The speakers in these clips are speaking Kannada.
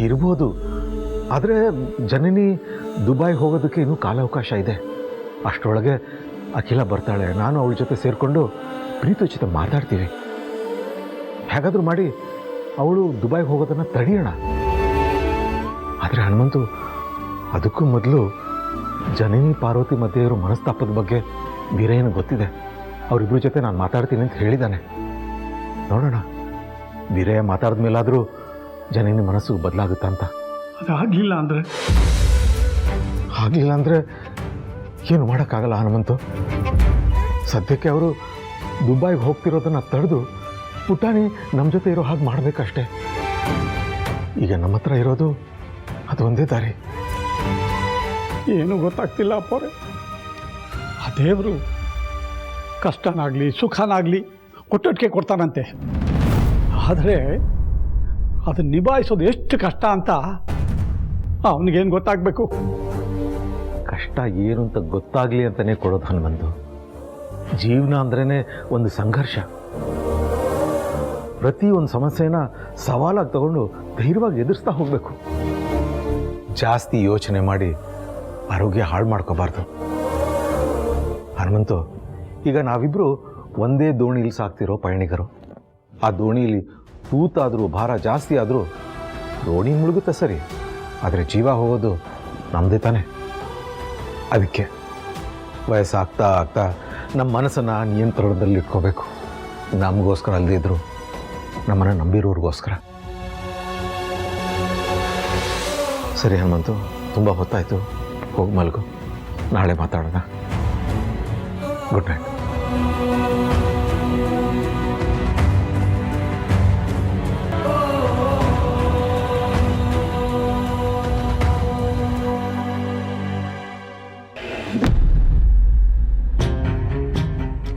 ಇರ್ಬೋದು, ಆದರೆ ಜನನಿ ದುಬೈಗೆ ಹೋಗೋದಕ್ಕೆ ಇನ್ನೂ ಕಾಲಾವಕಾಶ ಇದೆ. ಅಷ್ಟರೊಳಗೆ ಅಖಿಲ ಬರ್ತಾಳೆ, ನಾನು ಅವಳ ಜೊತೆ ಸೇರಿಕೊಂಡು ಪ್ರೀತೋಚಿತ ಮಾತಾಡ್ತೀವಿ. ಹೇಗಾದರೂ ಮಾಡಿ ಅವಳು ದುಬೈಗೆ ಹೋಗೋದನ್ನು ತಡೆಯೋಣ. ಆದರೆ ಹನುಮಂತು, ಅದಕ್ಕೂ ಮೊದಲು ಜನನಿ ಪಾರ್ವತಿ ಮಧ್ಯೆ ಇರೋ ಮನಸ್ತಾಪದ ಬಗ್ಗೆ ವೀರಯ್ಯನಿಗೆ ಗೊತ್ತಿದೆ. ಅವರಿಬ್ಬರ ಜೊತೆ ನಾನು ಮಾತಾಡ್ತೀನಿ ಅಂತ ಹೇಳಿದ್ದಾನೆ. ನೋಡೋಣ, ವೀರಯ್ಯ ಮಾತಾಡಿದ ಮೇಲಾದರೂ ಜನನಿ ಮನಸ್ಸು ಬದಲಾಗುತ್ತಾ ಅಂತ. ಅದು ಆಗಲಿಲ್ಲ ಅಂದರೆ ಏನು ಮಾಡೋಕ್ಕಾಗಲ್ಲ ಹನುಮಂತು. ಸದ್ಯಕ್ಕೆ ಅವರು ದುಬೈಗೆ ಹೋಗ್ತಿರೋದನ್ನು ತಡೆದು ಪುಟಾಣಿ ನಮ್ಮ ಜೊತೆ ಇರೋ ಹಾಗೆ ಮಾಡಬೇಕಷ್ಟೆ. ಈಗ ನಮ್ಮ ಹತ್ರ ಇರೋದು ಅದು ಒಂದೇ ದಾರಿ. ಏನೂ ಗೊತ್ತಾಗ್ತಿಲ್ಲ ಅಪ್ಪವ್ರೆ. ಆ ದೇವರು ಕಷ್ಟನಾಗಲಿ ಸುಖನಾಗಲಿ ಕೊಟ್ಟೊಟ್ಟಿಗೆ ಕೊಡ್ತಾನಂತೆ. ಆದರೆ ಅದನ್ನು ನಿಭಾಯಿಸೋದು ಎಷ್ಟು ಕಷ್ಟ ಅಂತ ಅವನಿಗೇನು ಗೊತ್ತಾಗಬೇಕು? ಕಷ್ಟ ಏನು ಅಂತ ಗೊತ್ತಾಗಲಿ ಅಂತಲೇ ಕೊಡೋದು ಹನುಮಂತು. ಜೀವನ ಅಂದ್ರೇ ಒಂದು ಸಂಘರ್ಷ. ಪ್ರತಿ ಒಂದು ಸಮಸ್ಯೆನ ಸವಾಲಾಗಿ ತಗೊಂಡು ಧೈರ್ಯವಾಗಿ ಎದುರಿಸ್ತಾ ಹೋಗಬೇಕು. ಜಾಸ್ತಿ ಯೋಚನೆ ಮಾಡಿ ಆರೋಗ್ಯ ಹಾಳು ಮಾಡ್ಕೋಬಾರ್ದು ಹನುಮಂತು. ಈಗ ನಾವಿಬ್ಬರು ಒಂದೇ ದೋಣಿಲಿ ಸಾಕ್ತಿರೋ ಪಯಣಿಗರು. ಆ ದೋಣಿಲಿ ತೂತಾದರೂ ಭಾರ ಜಾಸ್ತಿ ಆದರೂ ದೋಣಿ ಮುಳುಗುತ್ತೆ ಸರಿ, ಆದರೆ ಜೀವ ಹೋಗೋದು ನಮ್ಮದೇ ತಾನೆ. ಅದಕ್ಕೆ ವಯಸ್ಸಾಗ್ತಾ ಆಗ್ತಾ ನಮ್ಮ ಮನಸ್ಸನ್ನು ನಿಯಂತ್ರಣದಲ್ಲಿ ಇಟ್ಕೋಬೇಕು. ನಮಗೋಸ್ಕರ ಅಲ್ಲದೇ ಇದ್ರು ನಮ್ಮನ್ನು ನಂಬಿರೋರಿಗೋಸ್ಕರ. ಸರಿ ಹನುಮಂತು, ತುಂಬ ಹೊತ್ತಾಯಿತು, ಹೋಗಿ ಮಲ್ಗು. ನಾಳೆ ಮಾತಾಡೋಣ. Good night.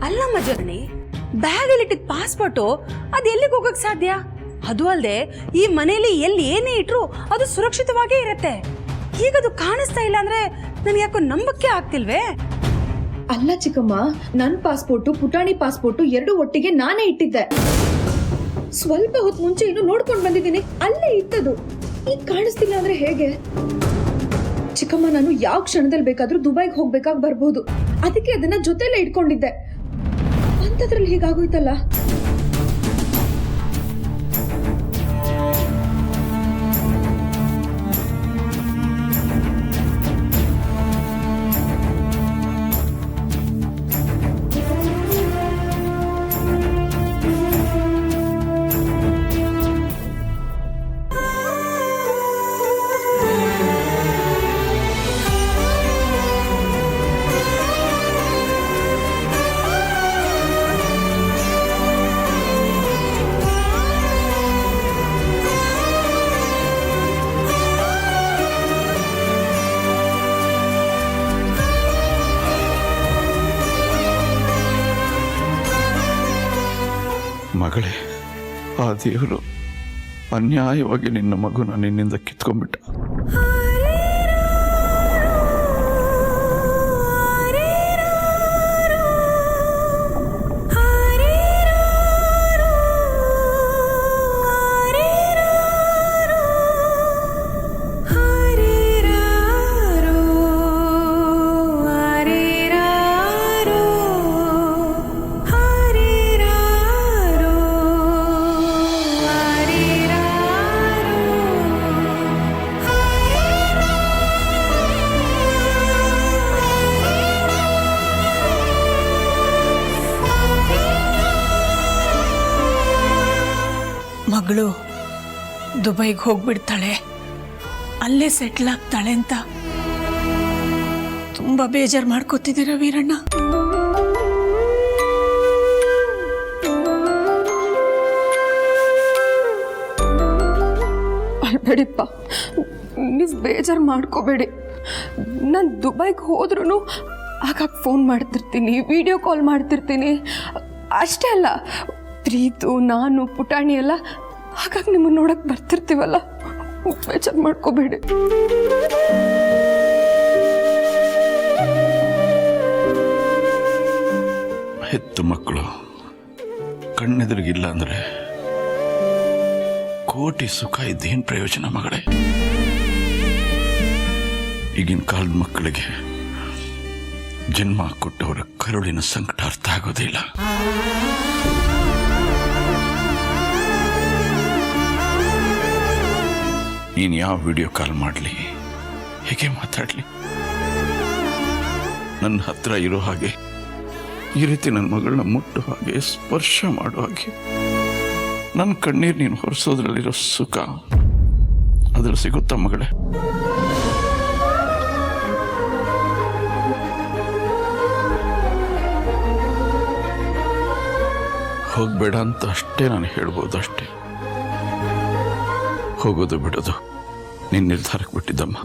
ಅಲ್ಲಮ್ಮ ಜನನಿ, ಬ್ಯಾಗಲ್ಲಿ ಇಟ್ಟಿದ್ದ ಪಾಸ್ಪೋರ್ಟು ಅದು ಎಲ್ಲಿಗೆ ಹೋಗಕ್ಕೆ ಸಾಧ್ಯ? ಅದು ಅಲ್ಲದೆ ಈ ಮನೆಯಲ್ಲಿ ಎಲ್ಲಿ ಏನೇ ಇಟ್ರು ಅದು ಸುರಕ್ಷಿತವಾಗೇ ಇರತ್ತೆ. ಈಗದು ಕಾಣಿಸ್ತಾ ಇಲ್ಲ ಅಂದ್ರೆ ನನಗೆ ಯಾಕೋ ನಂಬಕ್ಕೆ ಆಗ್ತಿಲ್ವೇ? ಅಲ್ಲ ಚಿಕ್ಕಮ್ಮ, ನನ್ನ ಪಾಸ್ಪೋರ್ಟು ಪುಟಾಣಿ ಪಾಸ್ಪೋರ್ಟು ಎರಡು ಒಟ್ಟಿಗೆ ನಾನೇ ಇಟ್ಟಿದ್ದೆ. ಸ್ವಲ್ಪ ಹೊತ್ತು ಮುಂಚೆ ಇನ್ನು ನೋಡ್ಕೊಂಡು ಬಂದಿದ್ದೀನಿ, ಅಲ್ಲೇ ಇತ್ತದು. ಈಗ ಕಾಣಿಸ್ತಿಲ್ಲ ಅಂದ್ರೆ ಹೇಗೆ? ಚಿಕ್ಕಮ್ಮ, ನಾನು ಯಾವ ಕ್ಷಣದಲ್ಲಿ ಬೇಕಾದ್ರೂ ದುಬೈಗೆ ಹೋಗ್ಬೇಕಾಗಿ ಬರ್ಬೋದು. ಅದಕ್ಕೆ ಅದನ್ನ ಜೊತೆಲೇ ಇಟ್ಕೊಂಡಿದ್ದೆ. ಅಂಥದ್ರಲ್ಲಿ ಹೀಗಾಗೋಯ್ತಲ್ಲ. ಮಗಳೇ, ಆ ದೇವರು ಅನ್ಯಾಯವಾಗಿ ನಿನ್ನ ಮಗುನ ನಿನ್ನಿಂದ ಕಿತ್ಕೊಂಡ್ಬಿಟ್ಟ. ಮಗಳು ದುಬೈಗೆ ಹೋಗ್ಬಿಡ್ತಾಳೆ, ಅಲ್ಲೇ ಸೆಟ್ಲ್ ಆಗ್ತಾಳೆ ಅಂತ ತುಂಬಾ ಬೇಜಾರು ಮಾಡ್ಕೋತಿದ್ದೀರಾ ವೀರಣ್ಣ? ಅಳ್ಬೇಡಿಪ್ಪ, ನೀವು ಬೇಜಾರು ಮಾಡ್ಕೋಬೇಡಿ. ನಾನು ದುಬೈಗೆ ಹೋದ್ರೂ ಆಗಾಗ ಫೋನ್ ಮಾಡ್ತಿರ್ತೀನಿ, ವಿಡಿಯೋ ಕಾಲ್ ಮಾಡ್ತಿರ್ತೀನಿ. ಅಷ್ಟೇ ಅಲ್ಲ, ಪ್ರೀತು, ನಾನು, ಪುಟಾಣಿ ಎಲ್ಲ ಹಾಗಾಗಿ ನಿಮ್ಮನ್ನು ನೋಡಕ್ಕೆ ಬರ್ತಿರ್ತೀವಲ್ಲ. ಬೇಜಾರು ಮಾಡ್ಕೋಬೇಡಿ. ಹೆತ್ತು ಮಕ್ಕಳು ಕಣ್ಣೆದುರಿಗಿಲ್ಲ ಅಂದರೆ ಕೋಟಿ ಸುಖ ಇದ್ದೇನು ಪ್ರಯೋಜನ ಮಗಳೇ? ಈಗಿನ ಕಾಲದ ಮಕ್ಕಳಿಗೆ ಜನ್ಮ ಕೊಟ್ಟವರ ಕರುಳಿನ ಸಂಕಟ ಅರ್ಥ ಆಗೋದಿಲ್ಲ. ನೀನು ಯಾವ ವಿಡಿಯೋ ಕಾಲ್ ಮಾಡಲಿ, ಹೇಗೆ ಮಾತಾಡಲಿ, ನನ್ನ ಹತ್ರ ಇರೋ ಹಾಗೆ, ಈ ರೀತಿ ನನ್ನ ಮಗಳನ್ನ ಮುಟ್ಟೋ ಹಾಗೆ, ಸ್ಪರ್ಶ ಮಾಡೋ ಹಾಗೆ, ನನ್ನ ಕಣ್ಣೀರು ನೀನು ಹೊರಿಸೋದ್ರಲ್ಲಿರೋ ಸುಖ ಅದ್ರಲ್ಲಿ ಸಿಗುತ್ತಾ ಮಗಳೇ? ಹೋಗ್ಬೇಡ ಅಂತ ಅಷ್ಟೇ ನಾನು ಹೇಳ್ಬೋದು, ಅಷ್ಟೇ. ಹೋಗೋದು ಬಿಡೋದು ನಿನ್ನ ನಿರ್ಧಾರಕ್ಕೆ ಬಿಟ್ಟಿದ್ದಮ್ಮ.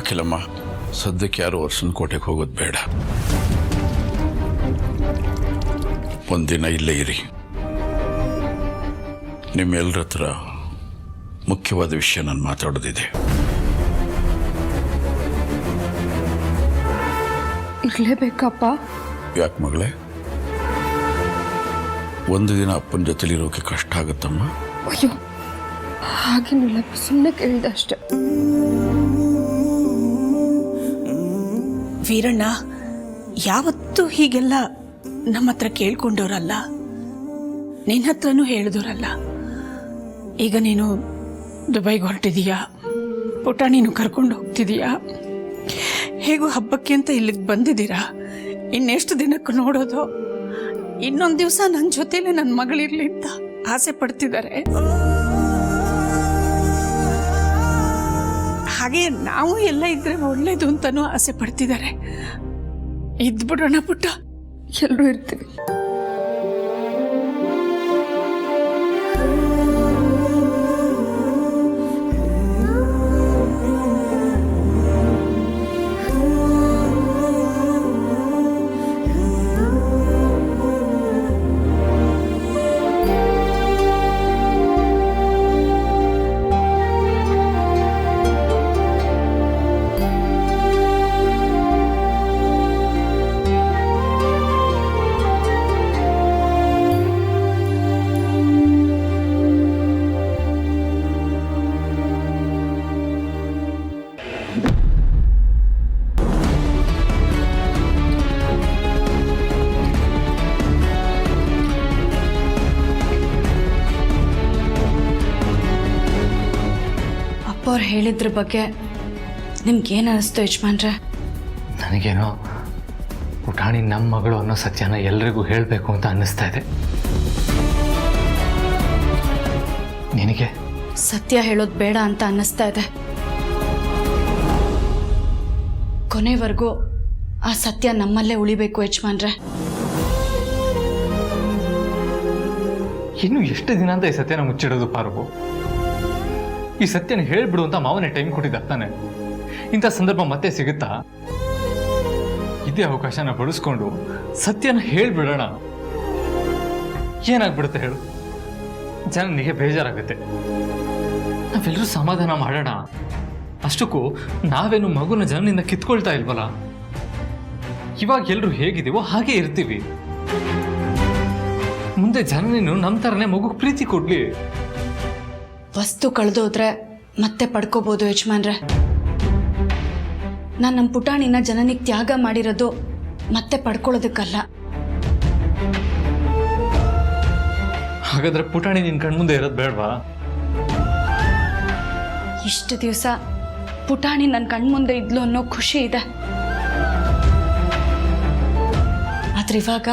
ಅಖಿಲಮ್ಮ, ಸದ್ಯಕ್ಕೆ ಯಾರು ವರ್ಷನ ಕೋಟೆಗೆ ಹೋಗೋದು ಬೇಡ. ಒಂದಿನ ಇಲ್ಲೇ ಇರಿ. ನಿಮ್ಮೆಲ್ಲರ ಹತ್ರ ಮುಖ್ಯವಾದ ವಿಷಯ ನಾನು ಮಾತಾಡೋದಿದೆ. ಇರ್ಲೇಬೇಕಪ್ಪ? ಯಾಕೆ ಮಗಳೇ? ಒಂದು ದಿನ ಅಪ್ಪನ ಜೊತೆಲಿರೋಕೆ ಕಷ್ಟ ಆಗುತ್ತಮ್ಮ. ಅಯ್ಯೋ, ಹಾಗೇನಿಲ್ಲ, ಸುಮ್ಮನೆ ಕೇಳಿದೆ ಅಷ್ಟೆ. ವೀರಣ್ಣ ಯಾವತ್ತೂ ಹೀಗೆಲ್ಲ ನಮ್ಮ ಹತ್ರ ಕೇಳ್ಕೊಂಡವ್ರಲ್ಲ, ನಿನ್ನ ಹತ್ರನೂ ಹೇಳಿದವರಲ್ಲ. ಈಗ ನೀನು ದುಬೈಗೆ ಹೊರಟಿದೀಯಾ, ಪುಟಾಣಿನೂ ಕರ್ಕೊಂಡು ಹೋಗ್ತಿದೀಯಾ, ಹೇಗೂ ಹಬ್ಬಕ್ಕೆ ಅಂತ ಇಲ್ಲಿಗೆ ಬಂದಿದ್ದೀರಾ. ಇನ್ನೆಷ್ಟು ದಿನಕ್ಕೂ ನೋಡೋದು? ಇನ್ನೊಂದು ದಿವಸ ನನ್ನ ಜೊತೆಲೆ ನನ್ನ ಮಗಳಿರ್ಲಿ ಅಂತ ಆಸೆ ಪಡ್ತಿದ್ದಾರೆ. ಹಾಗೆ ನಾವು ಎಲ್ಲ ಇದ್ರೆ ಒಳ್ಳೇದು ಅಂತಾನೂ ಆಸೆ ಪಡ್ತಿದ್ದಾರೆ. ಇದ್ಬಿಡೋಣ ಪುಟ್ಟ, ಎಲ್ಲರೂ ಇರ್ತೀವಿ. ಅವ್ರು ಹೇಳಿದ್ರ ಬಗ್ಗೆ ನಿಮ್ಗೇನು ಅನಿಸ್ತು ಯಜಮಾನ್ರೆ? ನನಗೇನೋ ಪುಟಾಣಿ ನಮ್ಮ ಮಗಳು ಅನ್ನೋ ಸತ್ಯನ ಎಲ್ರಿಗೂ ಹೇಳಬೇಕು ಅಂತ ಅನ್ನಿಸ್ತಾ ಇದೆ. ನಿನಗೆ? ಸತ್ಯ ಹೇಳೋದು ಬೇಡ ಅಂತ ಅನ್ನಿಸ್ತಾ ಇದೆ. ಕೊನೆವರೆಗೂ ಆ ಸತ್ಯ ನಮ್ಮಲ್ಲೇ ಉಳಿಬೇಕು ಯಜಮಾನ್ರೆ. ಇನ್ನು ಎಷ್ಟು ದಿನ ಅಂತ ಈ ಸತ್ಯನ ಮುಚ್ಚಿಡೋದು ಪಾರ್ವು? ಈ ಸತ್ಯನ ಹೇಳ್ಬಿಡು ಅಂತ ಮಾವನೇ ಟೈಮ್ ಕೊಟ್ಟಿದ್ದ ತಾನೆ. ಇಂಥ ಸಂದರ್ಭ ಮತ್ತೆ ಸಿಗುತ್ತಾ? ಇದೇ ಅವಕಾಶನ ಬಳಸ್ಕೊಂಡು ಸತ್ಯನ ಹೇಳ್ಬಿಡೋಣ. ಏನಾಗ್ಬಿಡುತ್ತೆ ಹೇಳು? ಜನನಿಗೆ ಬೇಜಾರಾಗುತ್ತೆ. ನಾವೆಲ್ಲರೂ ಸಮಾಧಾನ ಮಾಡೋಣ. ಅಷ್ಟಕ್ಕೂ ನಾವೇನು ಮಗುನ ಜನನಿಂದ ಕಿತ್ಕೊಳ್ತಾ ಇಲ್ವಲ್ಲ. ಇವಾಗ ಎಲ್ಲರೂ ಹೇಗಿದ್ದೀವೋ ಹಾಗೆ ಇರ್ತೀವಿ. ಮುಂದೆ ಜನನಿನ್ನು ನಮ್ಮ ಥರನೇ ಮಗು ಪ್ರೀತಿ ಕೊಡ್ಲಿ. ವಸ್ತು ಕಳೆದೋದ್ರೆ ಮತ್ತೆ ಪಡ್ಕೋಬಹುದು ಯಜಮಾನ್ರೆ. ನಾನು ನಮ್ಮ ಪುಟಾಣಿನ ಜನನಿಗೆ ತ್ಯಾಗ ಮಾಡಿರೋದು ಮತ್ತೆ ಪಡ್ಕೊಳ್ಳೋದಕ್ಕಲ್ಲ. ಹಾಗಾದ್ರೆ ಪುಟಾಣಿ ನಿನ್ ಕಣ್ಮುಂದೆ ಇರೋದು ಬೇಡವಾ? ಇಷ್ಟು ದಿವಸ ಪುಟಾಣಿ ನನ್ನ ಕಣ್ಮುಂದೆ ಇದ್ಲು ಅನ್ನೋ ಖುಷಿ ಇದೆ. ಆದ್ರೆ ಇವಾಗ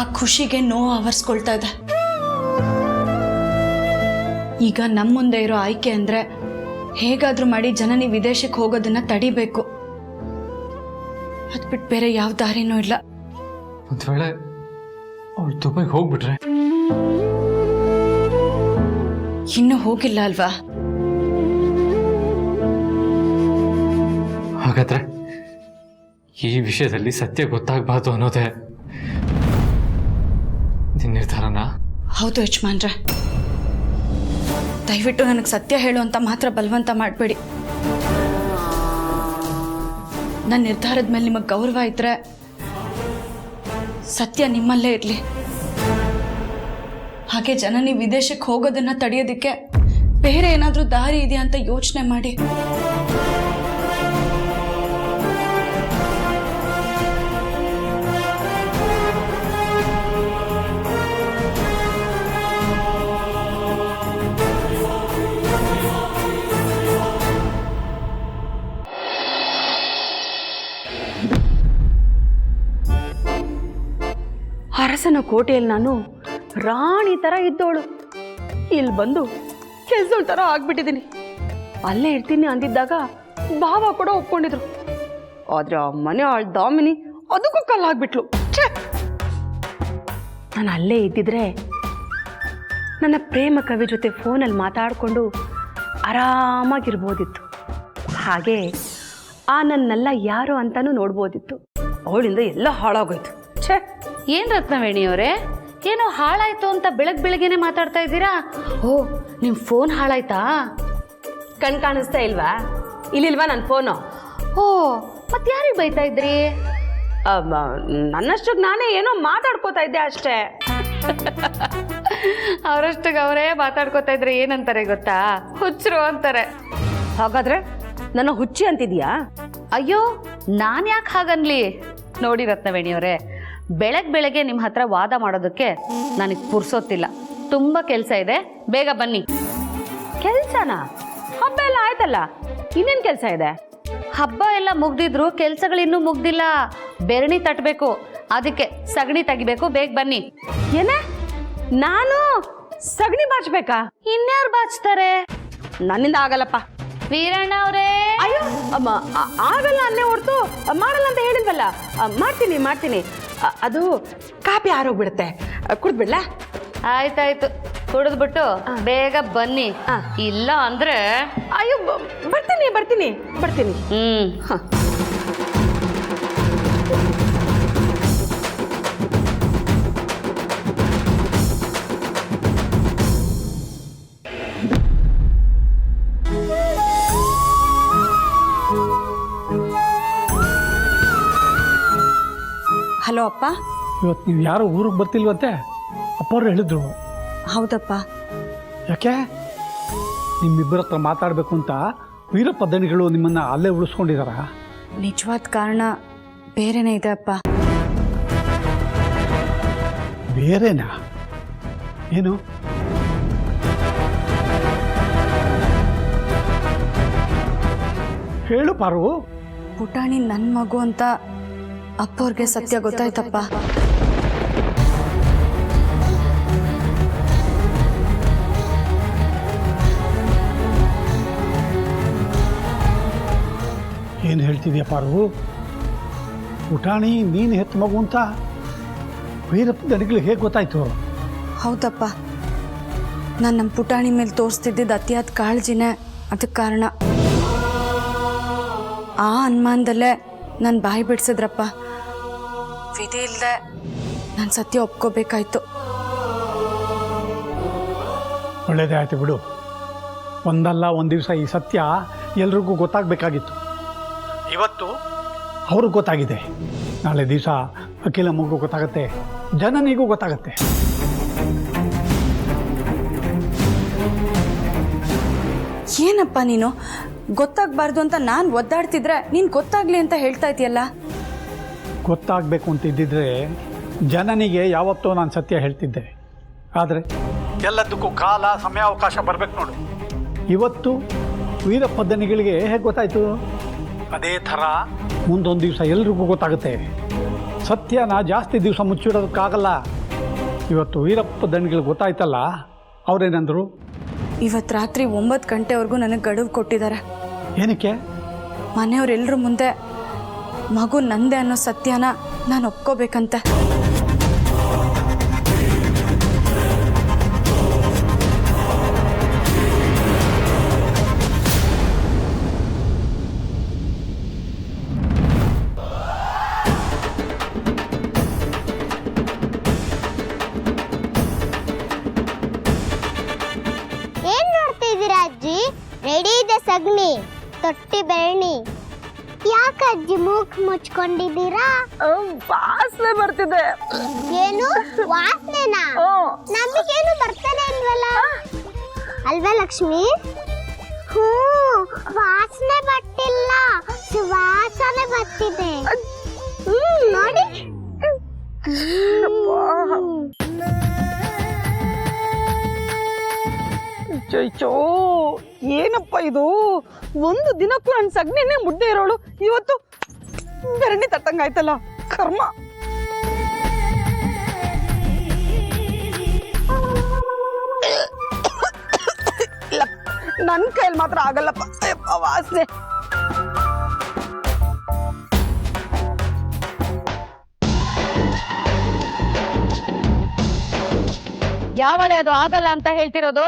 ಆ ಖುಷಿಗೆ ನೋವು ಆವರಿಸ್ಕೊಳ್ತಾ ಇದೆ. ಈಗ ನಮ್ಮ ಮುಂದೆ ಇರೋ ಆಯ್ಕೆ ಅಂದ್ರೆ ಹೇಗಾದ್ರೂ ಮಾಡಿ ಜನನಿ ವಿದೇಶಕ್ಕೆ ಹೋಗೋದನ್ನ ತಡಿಬೇಕು. ಅದ್ ಬಿಟ್ಟು ಬೇರೆ ಯಾವ ದಾರಿನೂ ಇಲ್ಲ. ಒಂದ್ ವೇಳೆ ಅವಳು ದುಬೈಗೆ ಹೋಗ್ಬಿಟ್ರೆ? ಇನ್ನೂ ಹೋಗಿಲ್ಲ ಅಲ್ವಾ? ಹಾಗಾದ್ರೆ ಈ ವಿಷಯದಲ್ಲಿ ಸತ್ಯ ಗೊತ್ತಾಗಬಾರ್ದು ಅನ್ನೋದೇ ನಿನ್ನ ನಿರ್ಧಾರನಾ? ಹೌದು ಯಜಮಾನ್ರೆ. ದಯವಿಟ್ಟು ನನಗೆ ಸತ್ಯ ಹೇಳು ಅಂತ ಮಾತ್ರ ಬಲವಂತ ಮಾಡಬೇಡಿ. ನನ್ನ ನಿರ್ಧಾರದ ಮೇಲೆ ನಿಮಗೆ ಗೌರವ ಇದ್ರೆ ಸತ್ಯ ನಿಮ್ಮಲ್ಲೇ ಇರಲಿ. ಹಾಗೆ ಜನನಿ ವಿದೇಶಕ್ಕೆ ಹೋಗೋದನ್ನ ತಡೆಯೋದಕ್ಕೆ ಬೇರೆ ಏನಾದರೂ ದಾರಿ ಇದೆಯಾ ಅಂತ ಯೋಚನೆ ಮಾಡಿ. ಅರಸನ ಕೋಟೆಯಲ್ಲಿ ನಾನು ರಾಣಿ ಥರ ಇದ್ದವಳು ಇಲ್ಲಿ ಬಂದು ಕೆಲ್ಸದ ಥರ ಆಗ್ಬಿಟ್ಟಿದ್ದೀನಿ. ಅಲ್ಲೇ ಇರ್ತೀನಿ ಅಂದಿದ್ದಾಗ ಭಾವ ಕೂಡ ಒಪ್ಕೊಂಡಿದ್ರು. ಆದರೆ ಆ ಮನೆ ಆಳ್ ದಾಮಿನಿ ಅದಕ್ಕೂ ಕಲ್ಲಾಗ್ಬಿಟ್ಲು. ನಾನು ಅಲ್ಲೇ ಇದ್ದಿದ್ರೆ ನನ್ನ ಪ್ರೇಮ ಕವಿ ಜೊತೆ ಫೋನಲ್ಲಿ ಮಾತಾಡಿಕೊಂಡು ಆರಾಮಾಗಿರ್ಬೋದಿತ್ತು. ಹಾಗೆ ಆ ನನ್ನೆಲ್ಲ ಯಾರು ಅಂತಾನೂ ನೋಡ್ಬೋದಿತ್ತು. ಅವಳಿಂದ ಎಲ್ಲ ಹಾಳಾಗೋಯ್ತು. ಛೇ, ಏನ್ ರತ್ನವೇಣಿಯವರೇ, ಏನೋ ಹಾಳಾಯ್ತು ಅಂತ ಬೆಳಗ್ಗೆನೆ ಮಾತಾಡ್ತಾ ಇದ್ದೀರಾ? ಓ, ನಿಮ್ ಫೋನ್ ಹಾಳಾಯ್ತಾ? ಕಣ್ ಕಾಣಿಸ್ತಾ ಇಲ್ವಾ? ಇಲ್ಲಿಲ್ವಾ ನನ್ನ ಫೋನು? ಓ, ಮತ್ತೆ ಯಾರಿಗೆ ಬೈತಾ ಇದ್ರಿ? ನನ್ನಷ್ಟಕ್ಕೆ ನಾನೇ ಏನೋ ಮಾತಾಡ್ಕೋತಾ ಇದ್ದೆ ಅಷ್ಟೇ. ಅವರಷ್ಟಕ್ಕೆ ಅವರೇ ಮಾತಾಡ್ಕೋತಾ ಇದ್ರೆ ಏನಂತಾರೆ ಗೊತ್ತಾ? ಹುಚ್ಚರು ಅಂತಾರೆ. ಹಾಗಾದ್ರೆ ನನ್ನ ಹುಚ್ಚಿ ಅಂತಿದ್ಯಾ? ಅಯ್ಯೋ, ನಾನ್ ಯಾಕೆ ಹಾಗನ್ಲಿ? ನೋಡಿ ರತ್ನವೇಣಿಯವರೇ, ಬೆಳಗ್ಗೆ ನಿಮ್ಮ ಹತ್ರ ವಾದ ಮಾಡೋದಕ್ಕೆ ನನಗೆ ಪುರ್ಸೋತಿಲ್ಲ. ತುಂಬಾ ಕೆಲಸ ಇದೆ, ಬೇಗ ಬನ್ನಿ. ಕೆಲ್ಸನಾ? ಹಬ್ಬ ಎಲ್ಲ ಆಯ್ತಲ್ಲ, ಇನ್ನೇನು ಕೆಲಸ ಇದೆ? ಹಬ್ಬ ಎಲ್ಲ ಮುಗ್ದಿದ್ರು ಕೆಲ್ಸಗಳಿನ್ನೂ ಮುಗ್ದಿಲ್ಲ. ಬೆರಣಿ ತಟ್ಟಬೇಕು, ಅದಕ್ಕೆ ಸಗಣಿ ತೆಗಿಬೇಕು. ಬೇಗ ಬನ್ನಿ. ಏನೇ, ನಾನು ಸಗಣಿ ಬಾಚ್ಬೇಕಾ? ಇನ್ಯಾರು ಬಾಚ್ತಾರೆ? ನನ್ನಿಂದ ಆಗಲ್ಲಪ್ಪ. ವೀರಣ್ಣ ಅವರೇ, ಅಯ್ಯೋ ಆಗಲ್ಲ ಅನ್ನೇ ಹೊರ್ತು ಮಾಡಲ್ಲ ಅಂತ ಹೇಳಿಲ್ವಲ್ಲ. ಮಾಡ್ತೀನಿ. ಅದು ಕಾಪಿ ಆರೋಗ್ಬಿಡುತ್ತೆ, ಕುಡ್ದ್ಬಿಡ್ಲಾ? ಆಯ್ತಾಯ್ತು, ಕುಡಿದ್ಬಿಟ್ಟು ಬೇಗ ಬನ್ನಿ. ಇಲ್ಲ ಅಂದ್ರೆ ಅಯ್ಯೋ, ಬರ್ತೀನಿ. ಹ. ಹಲೋ ಅಪ್ಪ. ಇವತ್ತು ನೀವು ಯಾರು ಊರಿಗೆ ಬರ್ತಿಲ್ವಂತೆ ಅಪ್ಪವ್ರು ಹೇಳಿದ್ರು. ಹೌದಪ್ಪ. ಯಾಕೆ? ನಿಮ್ಮಿಬ್ಬರ ಹತ್ರ ಮಾತಾಡಬೇಕು ಅಂತ ವೀರಪ್ಪ ದಣಿಗಳು ನಿಮ್ಮನ್ನು ಅಲ್ಲೇ ಉಳಿಸ್ಕೊಂಡಿದಾರ? ನಿಜವಾದ ಕಾರಣ ಬೇರೆನೇ ಇದೆ ಅಪ್ಪ. ಬೇರೆನಾ? ಏನು? ಹೇಳು ಪಾರು. ಪುಟಾಣಿ ನನ್ನ ಮಗು ಅಂತ ಅಪ್ಪವ್ರಿಗೆ ಸತ್ಯ ಗೊತ್ತಾಯ್ತಪ್ಪ. ಏನು ಹೇಳ್ತಿದ್ಯಾ ಪಾರು? ಪುಟಾಣಿ ನೀನು ಹೆತ್ತ ಮಗು ಅಂತ ವೀರಪ್ಪ ದಣಿಗಳಿಗೆ ಹೇಗೆ ಗೊತ್ತಾಯ್ತು? ಹೌದಪ್ಪ, ನಾನು ನಮ್ಮ ಪುಟಾಣಿ ಮೇಲೆ ತೋರಿಸ್ತಿದ್ದಿದ್ದು ಅತಿಯಾದ ಕಾಳಜಿನೇ ಅದಕ್ಕೆ ಕಾರಣ. ಆ ಅನುಮಾನದಲ್ಲೇ ನಾನು ಬಾಯಿ ಬಿಡಿಸಿದ್ರಪ್ಪ. ವಿಧಿ ಇಲ್ಲದೆ ನಾನು ಸತ್ಯ ಒಪ್ಕೋಬೇಕಾಯ್ತು. ಒಳ್ಳೇದೇ ಆಯ್ತು ಬಿಡು. ಒಂದಲ್ಲ ಒಂದು ದಿವಸ ಈ ಸತ್ಯ ಎಲ್ರಿಗೂ ಗೊತ್ತಾಗಬೇಕಾಗಿತ್ತು. ಇವತ್ತು ಅವ್ರಿಗೆ ಗೊತ್ತಾಗಿದೆ. ನಾಳೆ ದಿವಸ ಅಖಿಲ ಮಗು ಗೊತ್ತಾಗತ್ತೆ, ಜನನಿಗೂ ಗೊತ್ತಾಗತ್ತೆ. ಏನಪ್ಪ ನೀನು? ಗೊತ್ತಾಗಬಾರ್ದು ಅಂತ ನಾನು ಒದ್ದಾಡ್ತಿದ್ರೆ ನೀನು ಗೊತ್ತಾಗ್ಲಿ ಅಂತ ಹೇಳ್ತಾ ಇದೆಯಲ್ಲ. ಗೊತ್ತಾಗಬೇಕು ಅಂತ ಇದ್ದಿದ್ರೆ ಜನನಿಗೆ ಯಾವತ್ತೋ ನಾನು ಸತ್ಯ ಹೇಳ್ತಿದ್ದೆ. ಆದರೆ ಎಲ್ಲದಕ್ಕೂ ಕಾಲ ಸಮಯಾವಕಾಶ ಬರಬೇಕು ನೋಡು. ಇವತ್ತು ವೀರಪ್ಪ ದಣಿಗಳಿಗೆ ಹೇಗೆ ಗೊತ್ತಾಯಿತು? ಅದೇ ಥರ ಮುಂದೊಂದು ದಿವಸ ಎಲ್ರಿಗೂ ಗೊತ್ತಾಗುತ್ತೆ. ಸತ್ಯನ ಜಾಸ್ತಿ ದಿವಸ ಮುಚ್ಚಿಡೋದಕ್ಕಾಗಲ್ಲ. ಇವತ್ತು ವೀರಪ್ಪ ದಣಿಗಳಿಗೆ ಗೊತ್ತಾಯ್ತಲ್ಲ, ಅವರೇನಂದರು? ಇವತ್ತು ರಾತ್ರಿ 9 ಗಂಟೆವರೆಗೂ ನನಗೆ ಗಡುವು ಕೊಟ್ಟಿದ್ದಾರೆ. ಏನಕ್ಕೆ? ಮನೆಯವರೆಲ್ಲರ ಮುಂದೆ ಮಗು ನಂದೆ ಅನ್ನೋ ಸತ್ಯನ ನಾನು ಒಪ್ಕೋಬೇಕಂತೆ. ಏನ್ ಸಗಣಿ ತೊಟ್ಟಿ ಬೆರಣಿ. ಯಾಕಜ್ಜಿ ಮೂಕ್ ಮುಚ್ಕೊಂಡಿದ್ದೀರಾ? ವಾಸನೆ ಬರ್ತಿದೆ. ಏನು ವಾಸನೆನಾ? ನಮಗೇನು ಬರ್ತಾನೆ ಇಲ್ವಲ್ಲ ಅಲ್ವಾ ಲಕ್ಷ್ಮಿ? ಹ್ಞೂ, ವಾಸನೆ ಬರ್ತಿಲ್ಲ, ಸುವಾಸನೆ ಬರ್ತಿದೆ ನೋಡಿ. ಚೈಚೋ, ಏನಪ್ಪ ಇದು? ಒಂದು ದಿನಕ್ಕೂ ನನ್ನ ಸಗಣಿನೇ ಮುದ್ದೆ ಇರೋಳು ಇವತ್ತು ಬೆರಣಿ ತಟ್ಟಂಗಾಯ್ತಲ್ಲ, ಕರ್ಮ. ನನ್ನ ಕೈಯಲ್ಲಿ ಮಾತ್ರ ಆಗಲ್ಲಪ್ಪ, ವಾಸನೆ. ಯಾವಳೆ ಅದು ಆಗಲ್ಲ ಅಂತ ಹೇಳ್ತಿರೋದು?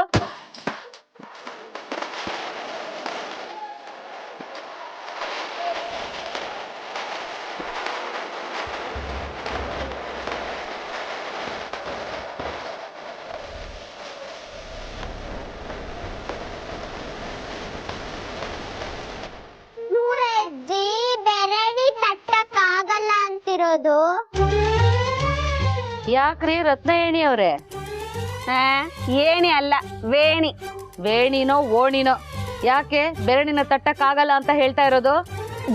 ಅಜ್ಜಿ ಬೆರಣಿ ತಟ್ಟಕ್ಕಾಗಲ್ಲ ಅಂತಿರೋದು. ಯಾಕ್ರಿ ರತ್ನ ಏಣಿ ಅವ್ರೆ? ಏಣಿ ಅಲ್ಲ, ವೇಣಿ. ವೇಣಿನೋ ಓಣಿನೋ, ಯಾಕೆ ಬೆರಣಿನ ತಟ್ಟಕ್ಕಾಗಲ್ಲ ಅಂತ ಹೇಳ್ತಾ ಇರೋದು?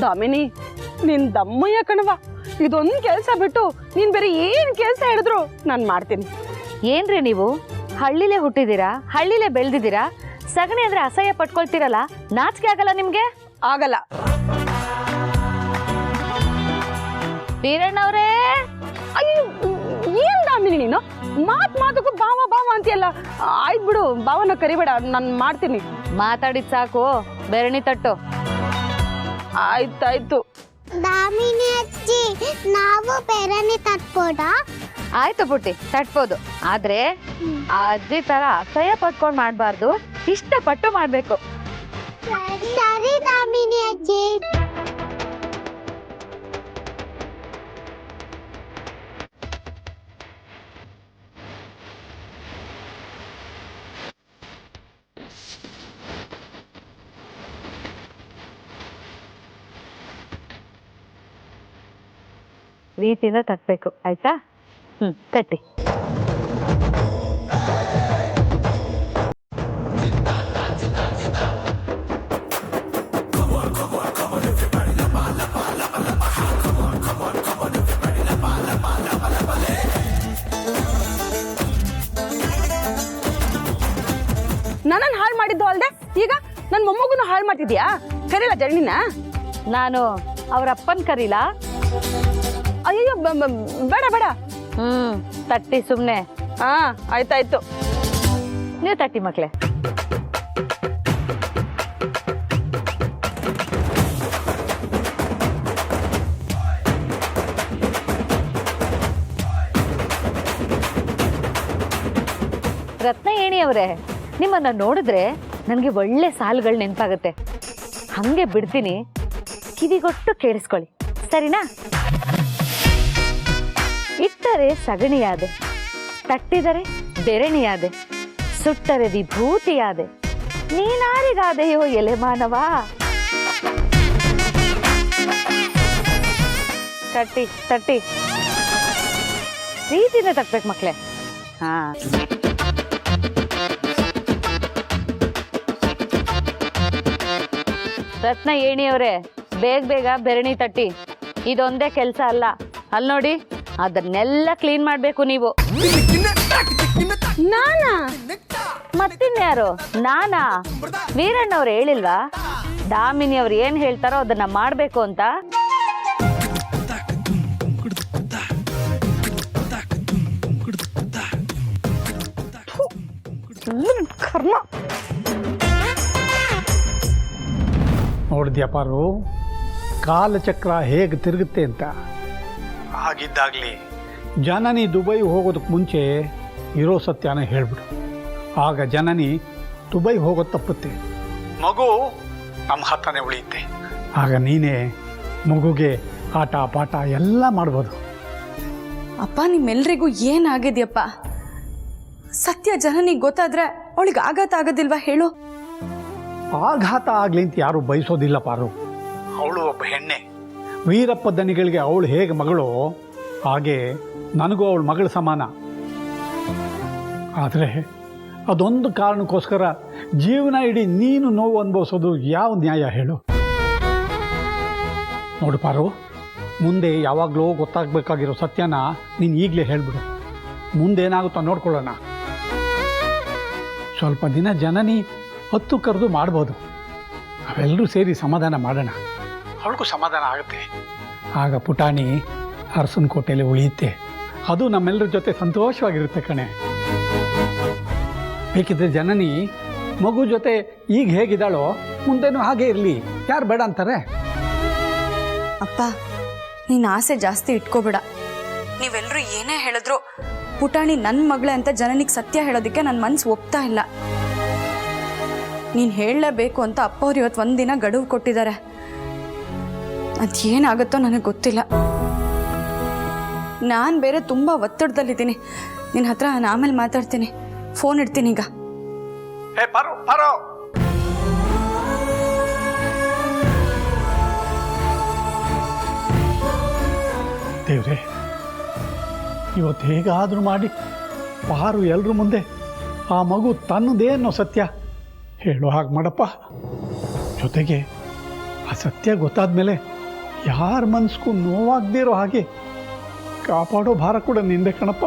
ದಾಮಿನಿ, ನಿನ್ ದಮ್ಮಯ್ಯ ಕಣವ. ಇದೊಂದು ಕೆಲಸ ಬಿಟ್ಟು ನೀನ್ ಬೇರೆ ಏನ್ ಕೆಲಸ ಹೇಳಿದ್ರು ನಾನು ಮಾಡ್ತೀನಿ. ಏನ್ರಿ ನೀವು ಹಳ್ಳಿಲೇ ಹುಟ್ಟಿದೀರಾ, ಹಳ್ಳಿಲೇ ಬೆಳೆದಿದ್ದೀರಾ, ಸಗಣಿ ಅಂದ್ರೆ ಅಸಹ್ಯ ಪಟ್ಕೊಳ್ತೀರಲ್ಲ, ನಾಚಿಕೆ ಆಗಲ್ಲ ನಿಮ್ಗೆ? ಆಗಲ್ಲ. ಬೀರಣ್ಣವ್ರೇ, ಅಯ್ಯೋ, ಏನ್ ದಾಮಿನಿ ನೀನು ಮಾತಕ್ಕೂ ಬಾವ ಬಾವ ಅಂತೀಯಲ್ಲ. ಆಯ್ತು ಬಿಡು, ಬಾವನ ಕರಿಬೇಡ, ನಾನು ಮಾಡ್ತೀನಿ. ಮಾತಾಡಿದ್ ಸಾಕು, ಬೆರಣಿ ತಟ್ಟು. ಆಯ್ತಾಯ್ತು. ದಾಮಿನಿ ಅಜ್ಜಿ, ನಾವು ಬೆರಣಿ ತಟ್ಬೋದಾ? ಆಯ್ತು ಪುಟ್ಟಿ, ತಟ್ಬೋದು. ಆದ್ರೆ ಆ ಅಜ್ಜಿ ತರ ಅಸಹ್ಯ ಪಟ್ಕೊಂಡ್ ಮಾಡ್ಬಾರ್ದು, ಇಷ್ಟಪಟ್ಟು ಮಾಡ್ಬೇಕು. ಸರಿ ದಾಮಿನಿ ಅಜ್ಜಿ. ರೀತಿಯಿಂದ ತಟ್ಬೇಕು, ಆಯ್ತಾ? ತಟ್ಟಿ. ನನ್ನನ್ನು ಹಾಳು ಮಾಡಿದ್ದು ಅಲ್ದೆ ಈಗ ನನ್ನ ಮೊಮ್ಮಗುನು ಹಾಳು ಮಾಡ್ತಿದ್ಯಾ? ಕರೀಲ ಜರ್ನಿನ? ನಾನು ಅವ್ರ ಅಪ್ಪನ್ ಕರೀಲಾ? ಅಯ್ಯೋ, ಬೇಡ ಬೇಡ. ತಟ್ಟಿ ಸುಮ್ನೆ. ಹಾ, ಆಯ್ತಾಯ್ತು. ನೀವು ತಟ್ಟಿ ಮಕ್ಳೆ. ರತ್ನ ಏಣಿ ಅವರೇ, ನಿಮ್ಮನ್ನ ನೋಡಿದ್ರೆ ನನಗೆ ಒಳ್ಳೆ ಸಾಲುಗಳು ನೆನಪಾಗುತ್ತೆ. ಹಂಗೆ ಬಿಡ್ತೀನಿ, ಕಿವಿಗೊಟ್ಟು ಕೇಳಿಸ್ಕೊಳ್ಳಿ, ಸರಿನಾ? ಇಟ್ಟರೆ ಸಗಣಿಯಾದೆ, ತಟ್ಟಿದರೆ ಬೆರಣಿಯಾದೆ, ಸುಟ್ಟರೆ ವಿಭೂತಿಯಾದೆ, ನೀನಾರಿಗಾದೆಯೋ ಎಲೆ ಮಾನವ. ತಟ್ಟಿ ತಟ್ಟಿ, ರೀತಿನ ತಟ್ಬೇಕು ಮಕ್ಳೆ. ಹಾ, ರತ್ನ ಏಣಿಯವರೇ, ಬೇಗ ಬೇಗ ಬೆರಣಿ ತಟ್ಟಿ. ಇದೊಂದೇ ಕೆಲಸ ಅಲ್ಲ, ಅಲ್ಲಿ ನೋಡಿ, ಅದನ್ನೆಲ್ಲ ಕ್ಲೀನ್ ಮಾಡ್ಬೇಕು ನೀವು. ನಾನಾ? ಮತ್ತಿನ್ಯಾರು? ನಾನಾ? ವೀರಣ್ಣವ್ರು ಹೇಳಿಲ್ವಾ ದಾಮಿನಿ ಅವ್ರು ಏನ್ ಹೇಳ್ತಾರೋ ಅದನ್ನ ಮಾಡ್ಬೇಕು ಅಂತ? ಕರ್ಮ. ನೋಡಿದ್ಯಪ್ಪಾರು, ಕಾಲಚಕ್ರ ಹೇಗೆ ತಿರುಗುತ್ತೆ ಅಂತ. ಆಗಿದ್ದಾಗಲಿ ಜನನಿ ದುಬೈ ಹೋಗೋದಕ್ಕೆ ಮುಂಚೆ ಇರೋ ಸತ್ಯನ ಹೇಳ್ಬಿಡು. ಆಗ ಜನನಿ ದುಬೈ ಹೋಗೋದು ತಪ್ಪುತ್ತೆ, ಮಗು ನಮ್ಮ ಹತ್ರನೇ ಉಳಿಯುತ್ತೆ. ಆಗ ನೀನೇ ಮಗುಗೆ ಆಟ ಪಾಠ ಎಲ್ಲ ಮಾಡ್ಬೋದು. ಅಪ್ಪ, ನಿಮ್ಮೆಲ್ರಿಗೂ ಏನಾಗಿದೆಯಪ್ಪ? ಸತ್ಯ ಜನನಿಗೆ ಗೊತ್ತಾದ್ರೆ ಅವಳಿಗೆ ಆಗೋದಿಲ್ವಾ ಹೇಳು? ಆಘಾತ ಆಗಲಿ ಅಂತ ಯಾರು ಬಯಸೋದಿಲ್ಲ ಪಾರು. ಅವಳು ಒಬ್ಬ ಹೆಣ್ಣೆ. ವೀರಪ್ಪ ದನಿಗಳಿಗೆ ಅವಳು ಹೇಗೆ ಮಗಳು, ಹಾಗೆ ನನಗೂ ಅವಳು ಮಗಳ ಸಮಾನ. ಆದರೆ ಅದೊಂದು ಕಾರಣಕ್ಕೋಸ್ಕರ ಜೀವನ ಇಡೀ ನೀನು ನೋವು ಅನುಭವಿಸೋದು ಯಾವ ನ್ಯಾಯ ಹೇಳು? ನೋಡು ಪಾರು, ಮುಂದೆ ಯಾವಾಗಲೂ ಗೊತ್ತಾಗಬೇಕಾಗಿರೋ ಸತ್ಯನ ನೀನು ಈಗಲೇ ಹೇಳಿಬಿಡು. ಮುಂದೇನಾಗುತ್ತೋ ನೋಡ್ಕೊಳ್ಳೋಣ. ಸ್ವಲ್ಪ ದಿನ ಜನನಿ ಹೊತ್ತು ಕರೆದು ಮಾಡ್ಬೋದು. ಅವೆಲ್ಲರೂ ಸೇರಿ ಸಮಾಧಾನ ಮಾಡೋಣ. ಅವಳಿಗೂ ಸಮಾಧಾನ ಆಗುತ್ತೆ. ಆಗ ಪುಟಾಣಿ ಅರಸನ ಕೋಟೆಯಲ್ಲಿ ಉಳಿಯುತ್ತೆ. ಅದು ನಮ್ಮೆಲ್ಲರ ಜೊತೆ ಸಂತೋಷವಾಗಿರುತ್ತೆ ಕಣೆ. ಬೇಕಿದ್ರೆ ಜನನಿ ಮಗು ಜೊತೆ ಈಗ ಹೇಗಿದ್ದಾಳೋ ಮುಂದೆನೂ ಹಾಗೆ ಇರಲಿ. ಯಾರು ಬೇಡ ಅಂತಾರೆ? ಅಪ್ಪ, ನೀನು ಆಸೆ ಜಾಸ್ತಿ ಇಟ್ಕೋಬೇಡ. ನೀವೆಲ್ಲರೂ ಏನೇ ಹೇಳಿದ್ರು ಪುಟಾಣಿ ನನ್ನ ಮಗಳೇ ಅಂತ ಜನನಿಗೆ ಸತ್ಯ ಹೇಳೋದಕ್ಕೆ ನನ್ನ ಮನಸ್ಸು ಒಪ್ತಾ ಇಲ್ಲ. ನೀನು ಹೇಳಲೇಬೇಕು ಅಂತ ಅಪ್ಪ ಅವ್ರು ಇವತ್ತು ಒಂದಿನ ಗಡುವು ಕೊಟ್ಟಿದ್ದಾರೆ. ಅದೇನಾಗುತ್ತೋ ನನಗೆ ಗೊತ್ತಿಲ್ಲ. ನಾನು ಬೇರೆ ತುಂಬ ಒತ್ತಡದಲ್ಲಿದ್ದೀನಿ. ನಿನ್ನ ಹತ್ರ ನಾನು ಆಮೇಲೆ ಮಾತಾಡ್ತೀನಿ. ಫೋನ್ ಇಡ್ತೀನಿ ಈಗ. ದೇವ್ರೆ, ಇವತ್ತು ಹೇಗಾದರೂ ಮಾಡಿ ಪಾರು ಎಲ್ರ ಮುಂದೆ ಆ ಮಗು ತನ್ನದೇ ಅನ್ನೋ ಸತ್ಯ ಹೇಳೋ ಹಾಗೆ ಮಾಡಪ್ಪ. ಜೊತೆಗೆ ಆ ಸತ್ಯ ಗೊತ್ತಾದ ಮೇಲೆ ಯಾರ ಮನಸ್ಗೂ ನೋವಾಗದೇ ಇರೋ ಹಾಗೆ ಕಾಪಾಡೋ ಭಾರ ಕೂಡ ನಿಂದೆ ಕಣಪ್ಪ.